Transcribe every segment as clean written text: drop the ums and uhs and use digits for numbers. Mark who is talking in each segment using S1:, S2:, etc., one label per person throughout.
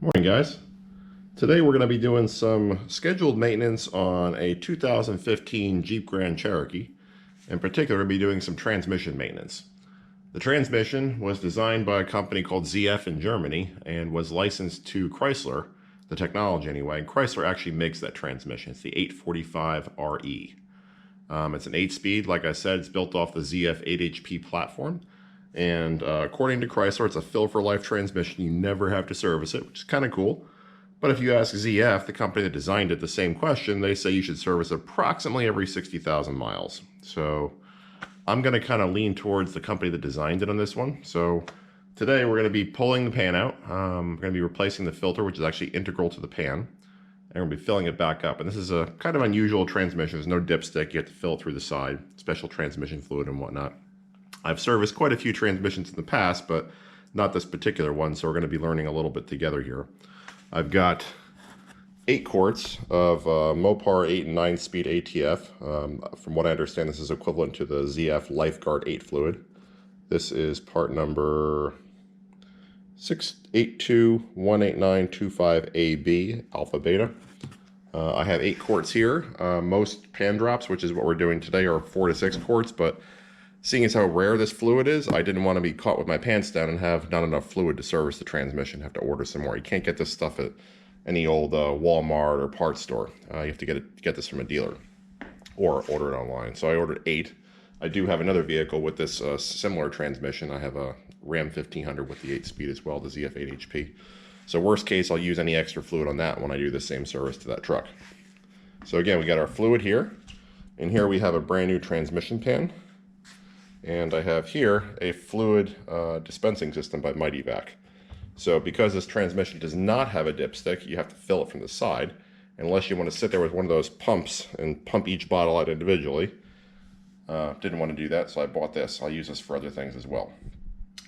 S1: Morning guys. Today we're going to be doing some scheduled maintenance on a 2015 Jeep Grand Cherokee. In particular, we'll be doing some transmission maintenance. The transmission was designed by a company called ZF in Germany and was licensed to Chrysler, the technology anyway. And Chrysler actually makes that transmission. It's the 845 RE. It's an 8-speed, like I said, it's built off the ZF 8HP platform. And according to Chrysler, it's a fill-for-life transmission. You never have to service it, which is kind of cool. But if you ask ZF, the company that designed it, the same question, they say you should service approximately every 60,000 miles. So I'm going to kind of lean towards the company that designed it on this one. So today we're going to be pulling the pan out. We're going to be replacing the filter, which is actually integral to the pan. And we're going to be filling it back up. And this is a kind of unusual transmission. There's no dipstick. You have to fill it through the side, special transmission fluid and whatnot. I've serviced quite a few transmissions in the past, but not this particular one, so we're going to be learning a little bit together here. I've got 8 quarts of Mopar 8 and 9-speed ATF. From what I understand, this is equivalent to the ZF Lifeguard 8 fluid. This is part number 682189255AB, alpha beta. I have 8 quarts here. Most pan drops, which is what we're doing today, are 4 to 6 quarts, but seeing as how rare this fluid is, I didn't want to be caught with my pants down and have not enough fluid to service the transmission. Have to order some more. You can't get this stuff at any old Walmart or parts store. You have to get this from a dealer or order it online. So I ordered 8. I do have another vehicle with this similar transmission. I have a Ram 1500 with the 8-speed as well, the ZF 8HP. So worst case, I'll use any extra fluid on that when I do the same service to that truck. So again, we got our fluid here. And here we have a brand new transmission pan. And I have here a fluid dispensing system by Mighty Vac. So because this transmission does not have a dipstick, you have to fill it from the side, unless you want to sit there with one of those pumps and pump each bottle out individually. Didn't want to do that, so I bought this. I'll use this for other things as well.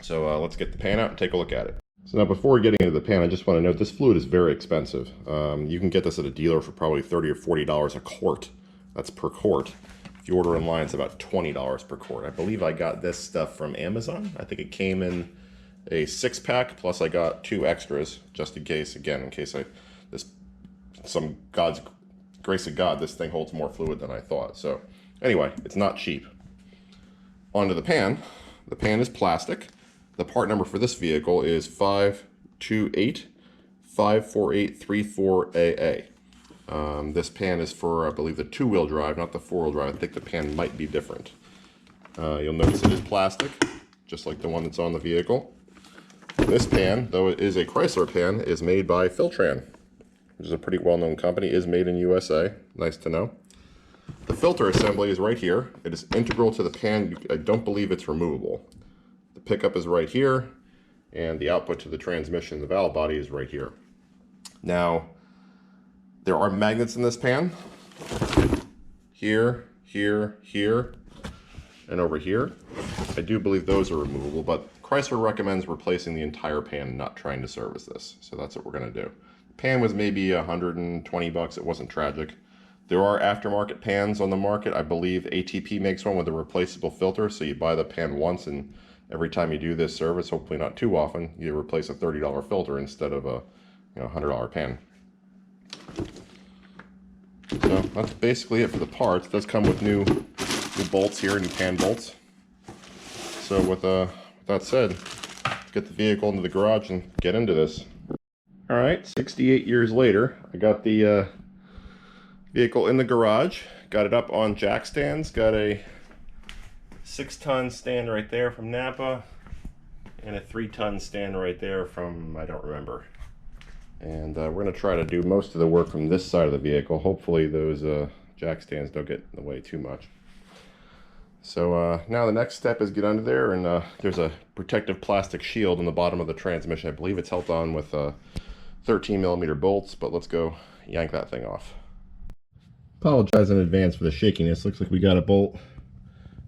S1: So let's get the pan out and take a look at it. So now before getting into the pan, I just want to note this fluid is very expensive. You can get this at a dealer for probably $30 or $40 a quart. That's per quart. If you order online, it's about $20 per quart. I believe I got this stuff from Amazon. I think it came in a 6-pack, plus I got 2 extras, just in case, again, in case some God's grace of God, this thing holds more fluid than I thought. So anyway, it's not cheap. Onto the pan. The pan is plastic. The part number for this vehicle is 528-54834AA. This pan is for, I believe, the 2-wheel drive, not the 4-wheel drive. I think the pan might be different. You'll notice it is plastic, just like the one that's on the vehicle. This pan, though it is a Chrysler pan, is made by Filtran, which is a pretty well-known company. It is made in USA. Nice to know. The filter assembly is right here. It is integral to the pan. I don't believe it's removable. The pickup is right here, and the output to the transmission, the valve body, is right here. Now, there are magnets in this pan. Here, here, here, and over here. I do believe those are removable, but Chrysler recommends replacing the entire pan and not trying to service this. So that's what we're going to do. The pan was maybe 120 bucks. It wasn't tragic. There are aftermarket pans on the market. I believe ATP makes one with a replaceable filter. So you buy the pan once, and every time you do this service, hopefully not too often, you replace a $30 filter instead of a $100 pan. So that's basically it for the parts. It does come with new bolts here, new pan bolts. So with that said, let's get the vehicle into the garage and get into this. All right, 68 years later, I got the vehicle in the garage, got it up on jack stands, got a 6-ton stand right there from Napa, and a 3-ton stand right there from, I don't remember. And we're going to try to do most of the work from this side of the vehicle. Hopefully those jack stands don't get in the way too much. So now the next step is get under there, and there's a protective plastic shield on the bottom of the transmission. I believe it's held on with 13mm bolts, but let's go yank that thing off. Apologize in advance for the shakiness. Looks like we got a bolt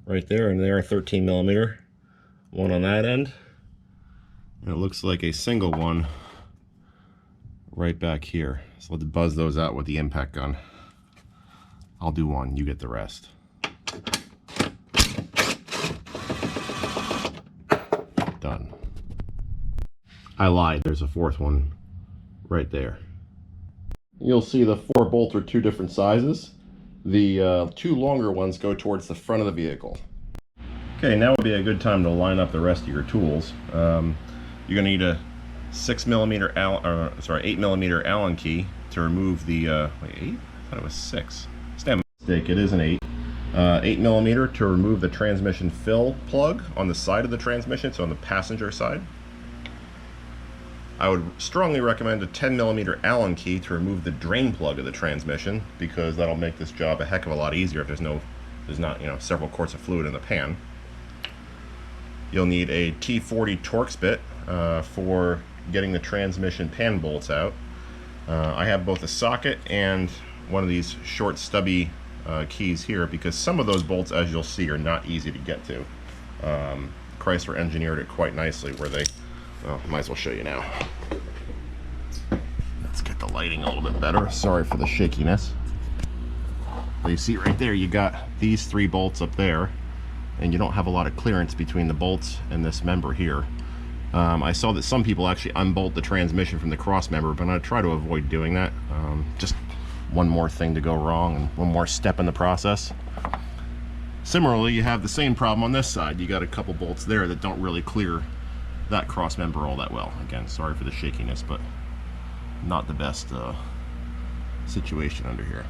S1: right there, and there, 13mm. One on that end. And it looks like a single one right back here. So let's buzz those out with the impact gun. I'll do one, you get the rest. Done. I lied, there's a 4th one right there. You'll see the 4 bolts are 2 different sizes. The 2 longer ones go towards the front of the vehicle. Okay, now would be a good time to line up the rest of your tools. You're going to need a 8mm Allen key to remove the, wait, 8? I thought it was 6. Stand mistake, it is an 8. 8mm to remove the transmission fill plug on the side of the transmission, so on the passenger side. I would strongly recommend a 10mm Allen key to remove the drain plug of the transmission, because that'll make this job a heck of a lot easier if there's not, several quarts of fluid in the pan. You'll need a T40 Torx bit for getting the transmission pan bolts out. I have both a socket and one of these short stubby keys here, because some of those bolts, as you'll see, are not easy to get to. Chrysler engineered it quite nicely where they, well, might as well show you now. Let's get the lighting a little bit better. Sorry for the shakiness. But you see right there, you got these 3 bolts up there, and you don't have a lot of clearance between the bolts and this member here. I saw that some people actually unbolt the transmission from the cross member, but I'm going to try to avoid doing that. Just one more thing to go wrong and one more step in the process. Similarly, you have the same problem on this side. You got a couple bolts there that don't really clear that cross member all that well. Again, sorry for the shakiness, but not the best situation under here.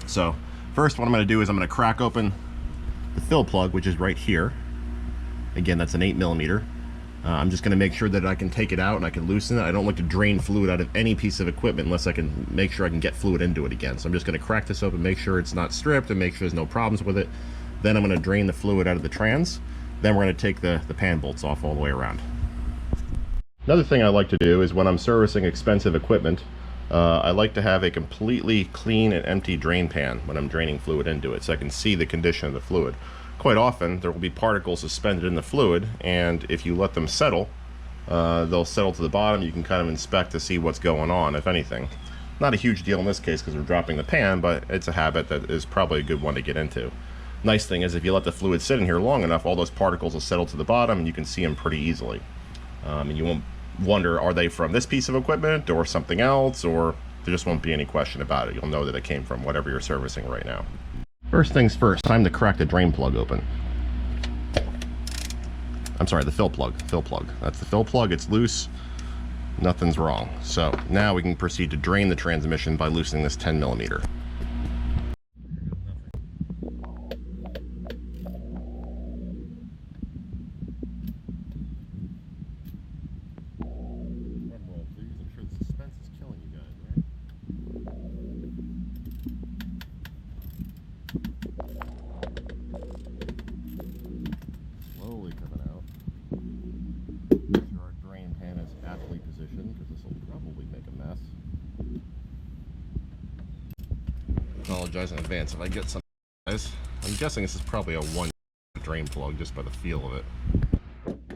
S1: So first, what I'm going to do is I'm going to crack open the fill plug, which is right here. Again, that's an 8mm. I'm just going to make sure that I can take it out and I can loosen it. I don't like to drain fluid out of any piece of equipment unless I can make sure I can get fluid into it again. So I'm just going to crack this open, make sure it's not stripped, and make sure there's no problems with it. Then I'm going to drain the fluid out of the trans. Then we're going to take the pan bolts off all the way around. Another thing I like to do is when I'm servicing expensive equipment, I like to have a completely clean and empty drain pan when I'm draining fluid into it, so I can see the condition of the fluid. Quite often there will be particles suspended in the fluid, and if you let them settle, they'll settle to the bottom. You can kind of inspect to see what's going on, if anything. Not a huge deal in this case because we're dropping the pan, but it's a habit that is probably a good one to get into. Nice thing is if you let the fluid sit in here long enough, all those particles will settle to the bottom and you can see them pretty easily. And you won't wonder, are they from this piece of equipment or something else, or there just won't be any question about it. You'll know that it came from whatever you're servicing right now. First things first, time to crack the drain plug open. I'm sorry, the fill plug. That's the fill plug, it's loose, nothing's wrong. So now we can proceed to drain the transmission by loosening this 10mm. Apologize in advance if I get some guys. I'm guessing this is probably a 1 drain plug just by the feel of it.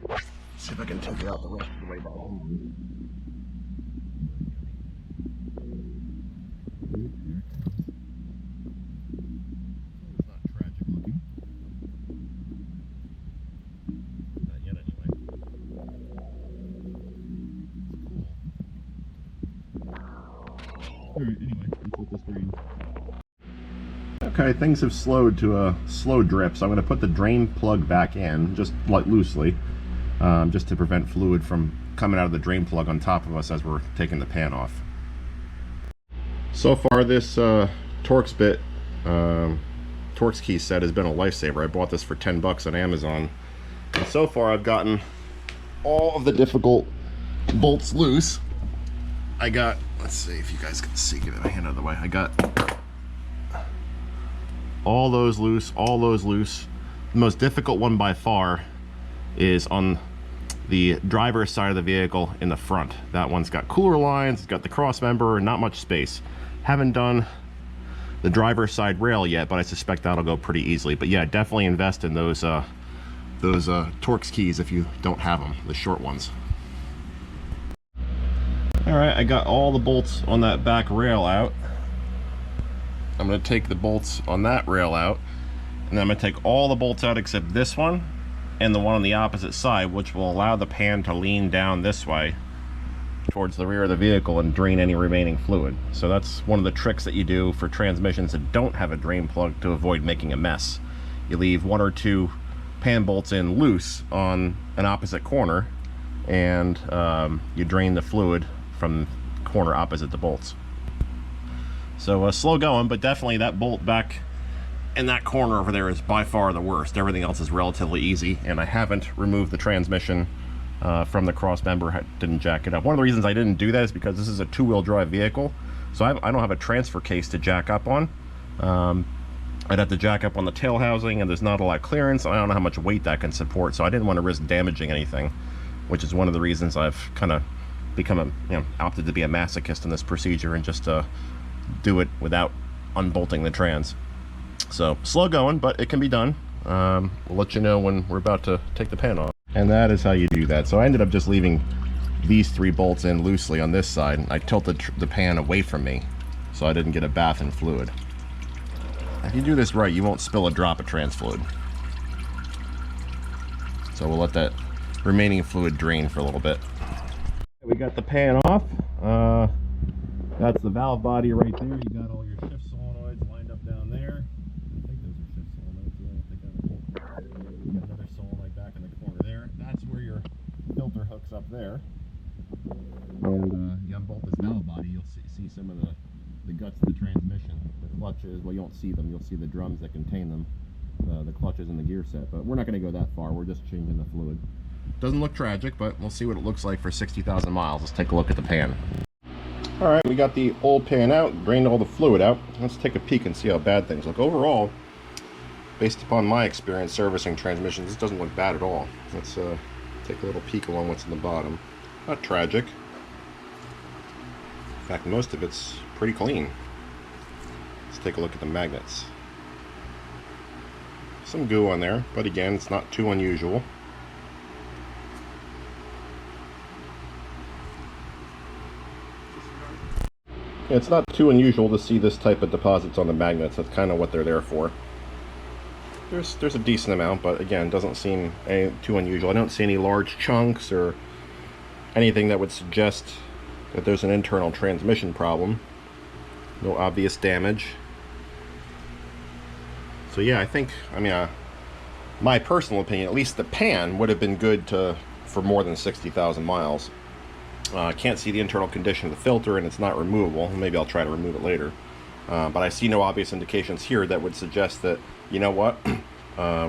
S1: Let's see if I can take it out the rest of the way back home. It's not tragic looking. Not yet anyway. It's cool. Anyway, let's let this drain. Okay, things have slowed to a slow drip, so I'm going to put the drain plug back in, just like loosely, just to prevent fluid from coming out of the drain plug on top of us as we're taking the pan off. So far, this Torx bit, Torx key set has been a lifesaver. I bought this for 10 bucks on Amazon, and so far I've gotten all of the difficult bolts loose. I got, let's see if you guys can see, give it my hand out of the way. I got all those loose, all those loose. The most difficult one by far is on the driver's side of the vehicle in the front. That one's got cooler lines, it's got the cross member, not much space. Haven't done the driver's side rail yet, but I suspect that'll go pretty easily. But yeah, definitely invest in those Torx keys if you don't have them, the short ones. All right, I got all the bolts on that back rail out. I'm going to take the bolts on that rail out, and then I'm going to take all the bolts out except this one and the one on the opposite side, which will allow the pan to lean down this way towards the rear of the vehicle and drain any remaining fluid. So that's one of the tricks that you do for transmissions that don't have a drain plug to avoid making a mess. You leave 1 or 2 pan bolts in loose on an opposite corner, and you drain the fluid from the corner opposite the bolts. So slow going, but definitely that bolt back in that corner over there is by far the worst. Everything else is relatively easy, and I haven't removed the transmission from the cross member. I didn't jack it up. One of the reasons I didn't do that is because this is a 2-wheel drive vehicle, so I don't have a transfer case to jack up on. I'd have to jack up on the tail housing, and there's not a lot of clearance. I don't know how much weight that can support, so I didn't want to risk damaging anything, which is one of the reasons I've kind of become opted to be a masochist in this procedure and just do it without unbolting the trans. So slow going, but it can be done. We'll let you know when we're about to take the pan off. And that is how you do that. So I ended up just leaving these 3 bolts in loosely on this side. I tilted the pan away from me so I didn't get a bath in fluid. If you do this right, you won't spill a drop of trans fluid. So we'll let that remaining fluid drain for a little bit. We got the pan off. That's the valve body right there. You got all your shift solenoids lined up down there. I think those are shift solenoids. Yeah, I think you got another solenoid back in the corner there. That's where your filter hooks up there. And you unbolt this valve body, you'll see some of the guts of the transmission. The clutches, well, you won't see them. You'll see the drums that contain them, the clutches and the gear set. But we're not going to go that far. We're just changing the fluid. Doesn't look tragic, but we'll see what it looks like for 60,000 miles. Let's take a look at the pan. All right, we got the old pan out, drained all the fluid out. Let's take a peek and see how bad things look. Overall, based upon my experience servicing transmissions, this doesn't look bad at all. Let's take a little peek along what's in the bottom. Not tragic. In fact, most of it's pretty clean. Let's take a look at the magnets. Some goo on there, but again, it's not too unusual. Yeah, it's not too unusual to see this type of deposits on the magnets. That's kind of what they're there for. There's a decent amount, but again, doesn't seem too unusual. I don't see any large chunks or anything that would suggest that there's an internal transmission problem. No obvious damage. So yeah, I think, my personal opinion, at least the pan would have been good for more than 60,000 miles. I can't see the internal condition of the filter, and it's not removable. Maybe I'll try to remove it later. But I see no obvious indications here that would suggest that, you know what,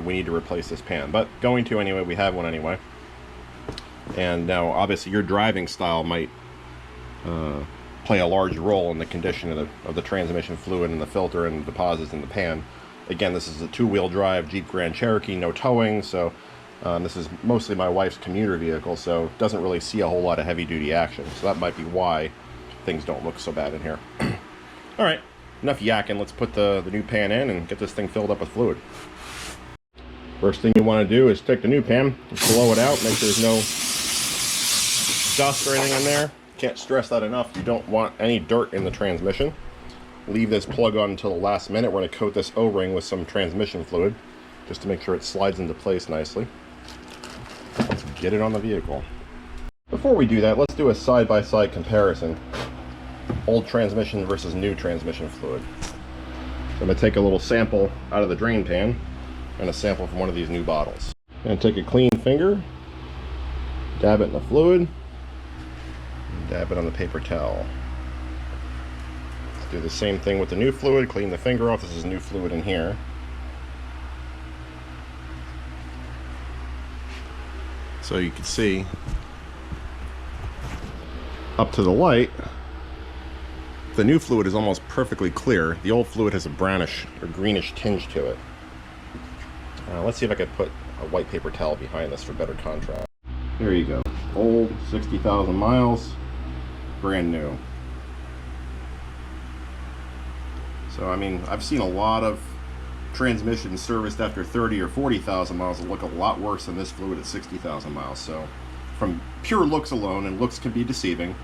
S1: we need to replace this pan. But going to anyway, we have one anyway. And now, obviously, your driving style might play a large role in the condition of the transmission fluid and the filter and the deposits in the pan. Again, this is a 2-wheel drive Jeep Grand Cherokee, no towing, so this is mostly my wife's commuter vehicle, so doesn't really see a whole lot of heavy-duty action. So that might be why things don't look so bad in here. All right, enough yakking. Let's put the new pan in and get this thing filled up with fluid. First thing you want to do is take the new pan, blow it out, make sure there's no dust or anything in there. Can't stress that enough. You don't want any dirt in the transmission. Leave this plug on until the last minute. We're going to coat this O-ring with some transmission fluid just to make sure it slides into place nicely. Let's get it on the vehicle. Before we do that, let's do a side-by-side comparison. Old transmission versus new transmission fluid. So I'm going to take a little sample out of the drain pan and a sample from one of these new bottles. I'm going to take a clean finger, dab it in the fluid, and dab it on the paper towel. Let's do the same thing with the new fluid. Clean the finger off. This is new fluid in here. So you can see up to the light, the new fluid is almost perfectly clear. The old fluid has a brownish or greenish tinge to it. Let's see if I could put a white paper towel behind this for better contrast. There you go. Old, 60,000 miles, brand new. So, I've seen a lot of transmissions serviced after 30 or 40,000 miles that look a lot worse than this fluid at 60,000 miles. So from pure looks alone, and looks can be deceiving,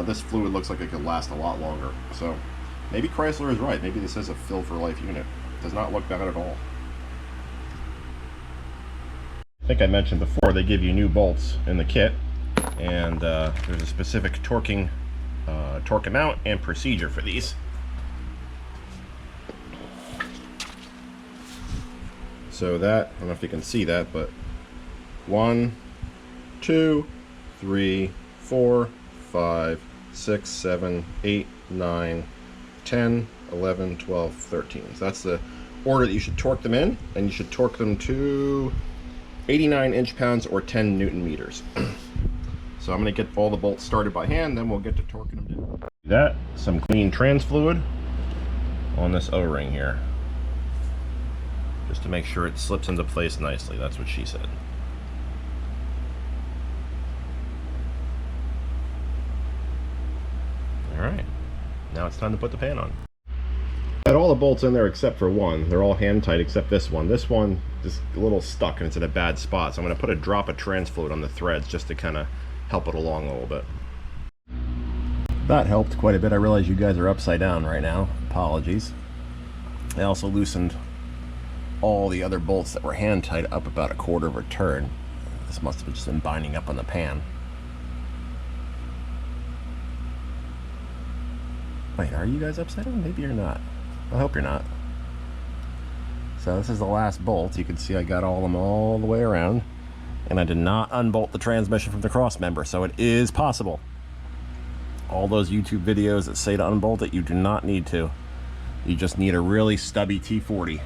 S1: this fluid looks like it could last a lot longer. So maybe Chrysler is right. Maybe this is a fill for life unit. Does not look bad at all. I think I mentioned before they give you new bolts in the kit. and there's a specific torque amount and procedure for these. So that, I don't know if you can see that, but 1, 2, 3, 4, 5, 6, 7, 8, 9, 10, 11, 12, 13. So that's the order that you should torque them in, and you should torque them to 89 inch-pounds or 10 Newton meters. So I'm going to get all the bolts started by hand, then we'll get to torquing them down. That, some clean trans fluid on this O-ring here, just to make sure it slips into place nicely. That's what she said. Alright, now it's time to put the pan on. Got all the bolts in there except for one. They're all hand tight except this one. This one is a little stuck and it's in a bad spot, so I'm going to put a drop of trans fluid on the threads just to kind of help it along a little bit. That helped quite a bit. I realize you guys are upside down right now. Apologies. I also loosened all the other bolts that were hand tight up about a quarter of a turn. This must have just been binding up on the pan. Wait, are you guys upside down? Maybe you're not. I hope you're not. So this is the last bolt. You can see I got all of them all the way around, and I did not unbolt the transmission from the cross member, so it is possible. All those YouTube videos that say to unbolt it, you do not need to. You just need a really stubby T40.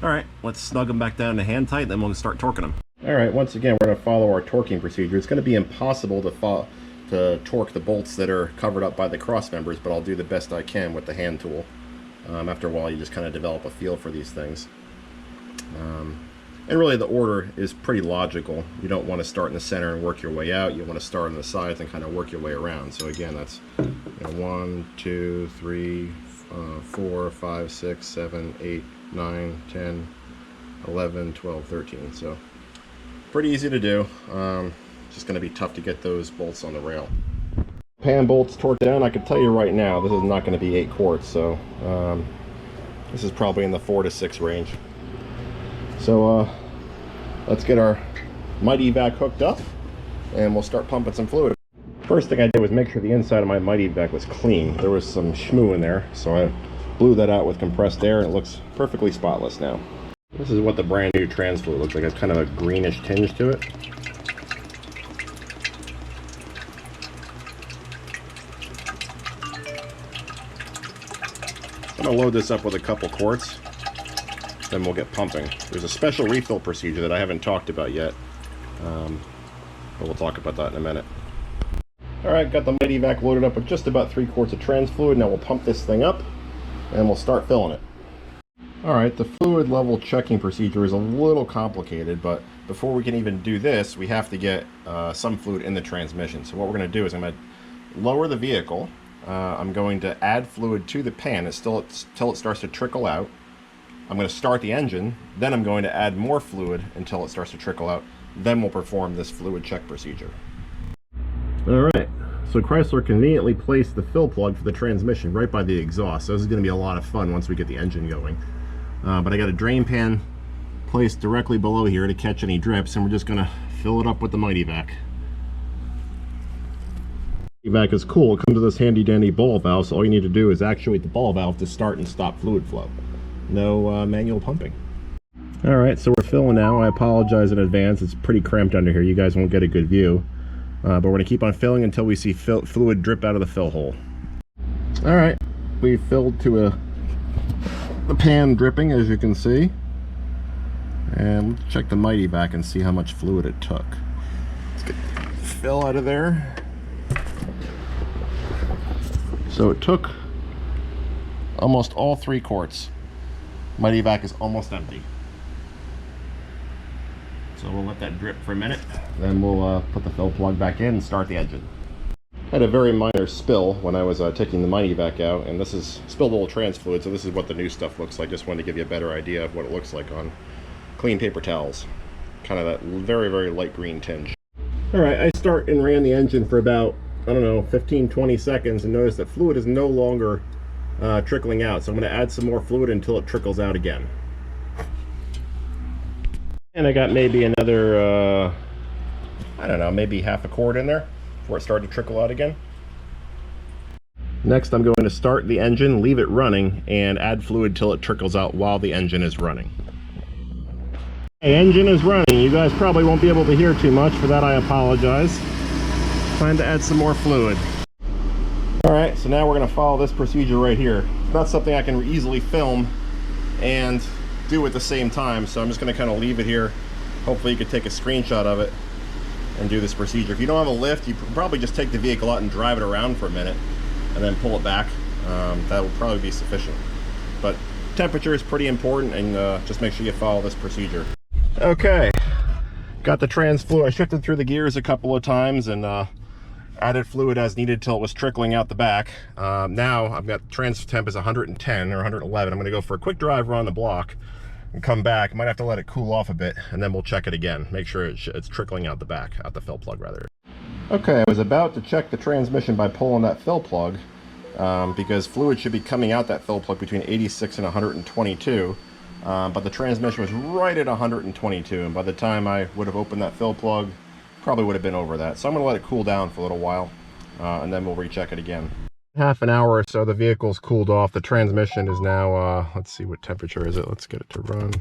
S1: Alright, let's snug them back down to hand tight, then we'll start torquing them. Alright, once again, we're going to follow our torquing procedure. It's going to be impossible to torque the bolts that are covered up by the cross members, but I'll do the best I can with the hand tool. After a while, you just kind of develop a feel for these things. And really, the order is pretty logical. You don't want to start in the center and work your way out. You want to start on the sides and kind of work your way around. So again, that's 1, 2, 3, 4, 5, 6, 7, 8, 9, 10, 11, 12, 13. So pretty easy to do. Just going to be tough to get those bolts on the rail. Pan bolts torqued down. I can tell you right now, this is not going to be 8 quarts, so this is probably in the 4 to 6 range. So let's get our Mighty Vac hooked up, and we'll start pumping some fluid. First thing I did was make sure the inside of my Mighty Vac was clean. There was some schmoo in there, so I blew that out with compressed air, and it looks perfectly spotless now. This is what the brand new trans fluid looks like. It's kind of a greenish tinge to it. I'm going to load this up with a couple quarts, then we'll get pumping. There's a special refill procedure that I haven't talked about yet, but we'll talk about that in a minute. Alright, got the Mighty Vac loaded up with just about 3 quarts of trans fluid. Now we'll pump this thing up, and we'll start filling it. Alright, the fluid level checking procedure is a little complicated, but before we can even do this, we have to get some fluid in the transmission. So what we're going to do is I'm going to lower the vehicle. I'm going to add fluid to the pan until it starts to trickle out. I'm going to start the engine, then I'm going to add more fluid until it starts to trickle out. Then we'll perform this fluid check procedure. Alright, so Chrysler conveniently placed the fill plug for the transmission right by the exhaust. So this is going to be a lot of fun once we get the engine going. But I got a drain pan placed directly below here to catch any drips, and we're just going to fill it up with the Mighty Vac. Vac is cool. It comes with this handy dandy ball valve, so all you need to do is actuate the ball valve to start and stop fluid flow. No manual pumping. Alright, so we're filling now. I apologize in advance. It's pretty cramped under here. You guys won't get a good view. But we're going to keep on filling until we see fluid drip out of the fill hole. Alright, we filled to the pan dripping, as you can see. And let's check the Mighty Vac and see how much fluid it took. Let's get the fill out of there. So it took almost all 3 quarts. Mighty Vac is almost empty. So we'll let that drip for a minute, then we'll put the fill plug back in and start the engine. I had a very minor spill when I was taking the Mighty Vac out, and this is spilled a little trans fluid, so this is what the new stuff looks like. Just wanted to give you a better idea of what it looks like on clean paper towels. Kind of that very, very light green tinge. Alright, I start and ran the engine for about, I don't know, 15-20 seconds, and notice that fluid is no longer trickling out. So I'm going to add some more fluid until it trickles out again. And I got maybe another I don't know, maybe half a quart in there before it started to trickle out again. Next, I'm going to start the engine, leave it running, and add fluid till it trickles out while the engine is running. Okay, engine is running. You guys probably won't be able to hear too much. For that, I apologize. Time to add some more fluid. Alright, so now we're going to follow this procedure right here. It's not something I can easily film and do at the same time, so I'm just going to kind of leave it here. Hopefully you could take a screenshot of it and do this procedure. If you don't have a lift, you can probably just take the vehicle out and drive it around for a minute and then pull it back. That will probably be sufficient. But temperature is pretty important, and just make sure you follow this procedure. Okay, got the trans fluid. I shifted through the gears a couple of times and added fluid as needed till it was trickling out the back. Now I've got trans temp is 110 or 111. I'm going to go for a quick drive around the block and come back. Might have to let it cool off a bit, and then we'll check it again. Make sure it's trickling out the back, out the fill plug rather. Okay, I was about to check the transmission by pulling that fill plug because fluid should be coming out that fill plug between 86 and 122. But the transmission was right at 122, and by the time I would have opened that fill plug, probably would have been over that. So I'm going to let it cool down for a little while, and then we'll recheck it again. Half an hour or so, the vehicle's cooled off. The transmission is now, let's see, what temperature is it? Let's get it to run.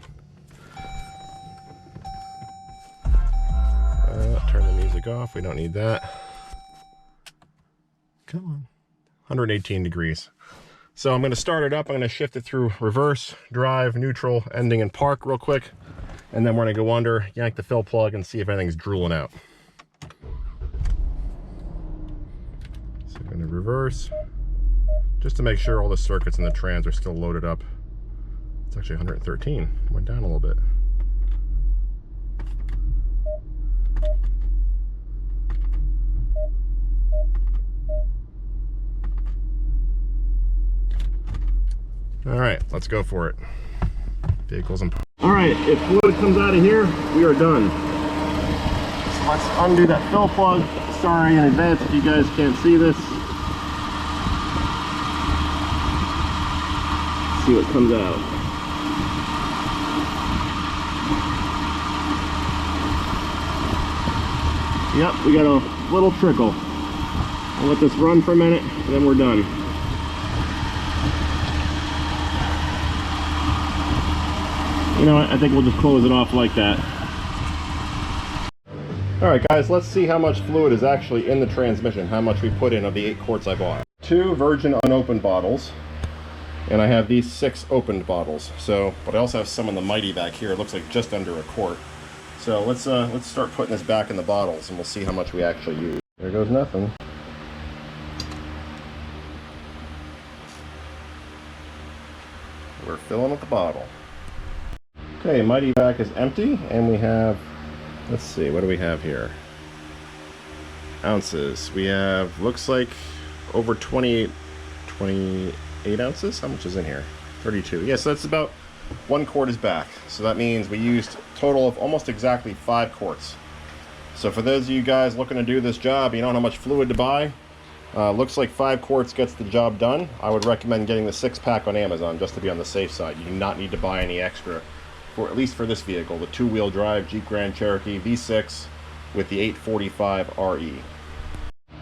S1: Turn the music off. We don't need that. Come on. 118 degrees. So I'm going to start it up. I'm going to shift it through reverse, drive, neutral, ending in park real quick. And then we're going to go under, yank the fill plug, and see if anything's drooling out. So I'm going to reverse, just to make sure all the circuits in the trans are still loaded up. It's actually 113. Went down a little bit. All right, let's go for it. Vehicles in park. All right, if fluid comes out of here, we are done. So let's undo that fill plug. Sorry in advance if you guys can't see this. Let's see what comes out. Yep, we got a little trickle. I'll let this run for a minute, and then we're done. You know what, I think we'll just close it off like that. Alright guys, let's see how much fluid is actually in the transmission, how much we put in of the 8 quarts I bought. 2 virgin unopened bottles, and I have these 6 opened bottles. So, but I also have some in the Mighty back here. It looks like just under a quart. So let's start putting this back in the bottles, and we'll see how much we actually use. There goes nothing. We're filling up the bottle. Okay, Mighty Vac is empty, and we have, let's see, what do we have here? Ounces. We have, looks like over 28 ounces. How much is in here? 32. Yeah, so that's about 1 quart is back. So that means we used a total of almost exactly 5 quarts. So for those of you guys looking to do this job, you don't know how much fluid to buy. Looks like 5 quarts gets the job done. I would recommend getting the 6-pack on Amazon just to be on the safe side. You do not need to buy any extra. For, at least for this vehicle, the 2-wheel drive Jeep Grand Cherokee V6 with the 845 RE.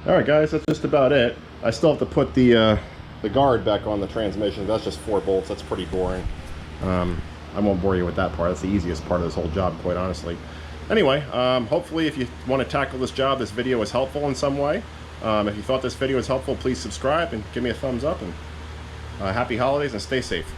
S1: Alright guys, that's just about it. I still have to put the guard back on the transmission. That's just 4 bolts. That's pretty boring. I won't bore you with that part. That's the easiest part of this whole job, quite honestly. Anyway, hopefully if you want to tackle this job, this video was helpful in some way. If you thought this video was helpful, please subscribe and give me a thumbs up. And happy holidays and stay safe.